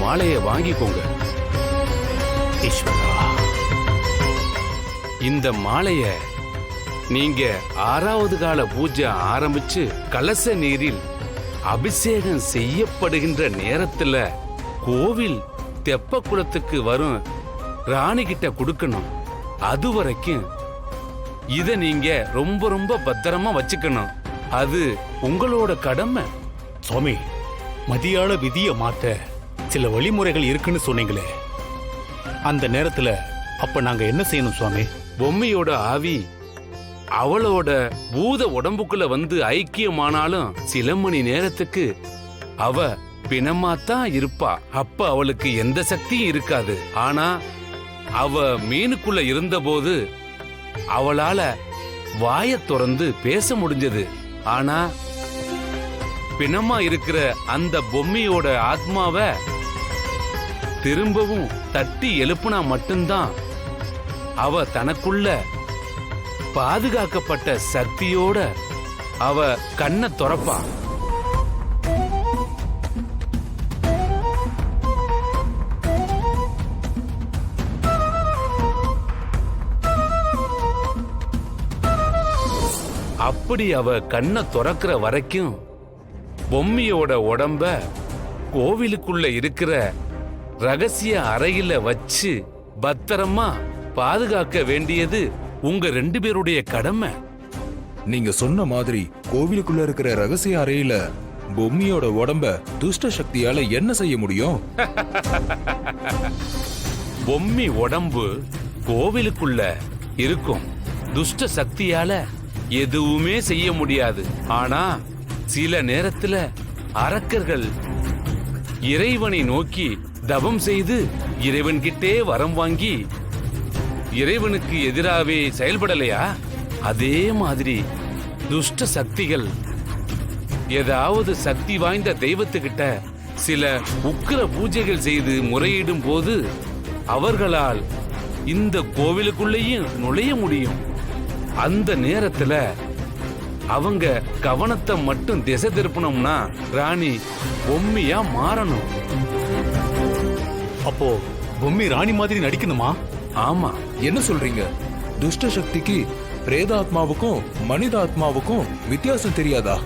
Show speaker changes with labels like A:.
A: மாலையை வாங்கிக்கோங்க.
B: ஈஸ்வரா,
A: இந்த மாலைய நீங்க 6வது கால பூஜை ஆரம்பிச்சு கலச நீரில் அபிஷேகம் செய்யப்படுகின்ற நேரத்துல கோவில் தெப்ப குளத்துக்கு வரும் ராணி கிட்ட கொடுக்கணும். அது வரைக்கும் இத நீங்க ரொம்ப ரொம்ப பத்திரமா வச்சுக்கணும். அது உங்களோட கடமை.
B: சுவாமி, மதியாள விதியை மாத்த சில வழிமுறைகள் இருக்குன்னு சொன்னீங்களே, அந்த நேரத்துல அப்ப நாங்க என்ன செய்யணும் சுவாமி?
A: பொம்மையோட ஆவி அவளோட பூத உடம்புக்குள்ள வந்து ஐக்கியமானாலும் சில மணி நேரத்துக்கு அவ பிணமாத்தான் இருப்பா. அப்ப அவளுக்கு எந்த சக்தியும் இருக்காது. ஆனா அவ மீனுக்குள்ள இருந்தபோது அவளால வாயை திறந்து பேச முடிஞ்சது. ஆனா பிணமா இருக்கிற அந்த பொம்மையோட ஆத்மாவை திரும்பவும் தட்டி எழுப்புனா மட்டும்தான் அவ தனக்குள்ள பாதுகாக்கப்பட்ட சக்தியோட அவ கண்ணை திறப்பா. அப்படி அவ கண்ணை திறக்கிற வரைக்கும் பொம்மையோட உடம்ப கோவிலுக்குள்ள இருக்கிற ரகசிய அறையில வச்சு பத்திரமா பாதுகாக்க வேண்டியது உங்க 2 பேருடைய கடமை.
C: நீங்க சொன்ன மாதிரி கோவிலுக்குள்ள இருக்கிற ரகசிய அறையில பொம்மியோட உடம்ப துஷ்ட சக்தியால என்ன செய்ய முடியும்?
A: பொம்மி உடம்பு கோவிலுக்குள்ள இருக்கும். துஷ்ட சக்தியால எதுவுமே செய்ய முடியாது. ஆனா சில நேரத்துல அரக்கர்கள் இறைவனை நோக்கி தவம் செய்து இறைவன்கிட்டே வரம் வாங்கி இறைவனுக்கு எதிராகவே செயல்படலையா? அதே மாதிரி துஷ்ட சக்திகள் ஏதாவது சக்தி வாய்ந்த தெய்வத்துக்கிட்ட சில உக்கிர பூஜைகள் செய்து முறையிடும் போது அவர்களால் இந்த கோவிலுக்குள்ளேயும் நுழைய முடியும். அந்த நேரத்துல அவங்க கவனத்தை மட்டும் திசை திருப்பணும்னா ராணி பொம்மியா மாறணும்.
B: அப்போ பொம்மி ராணி மாதிரி நடிக்கணுமா?
A: ஆமா.
C: என்ன சொல்றீங்க? துஷ்ட சக்திக்கு பிரேதாத்மாவுக்கும் மனிதாத்மாவுக்கும் வித்தியாசம் தெரியாதா?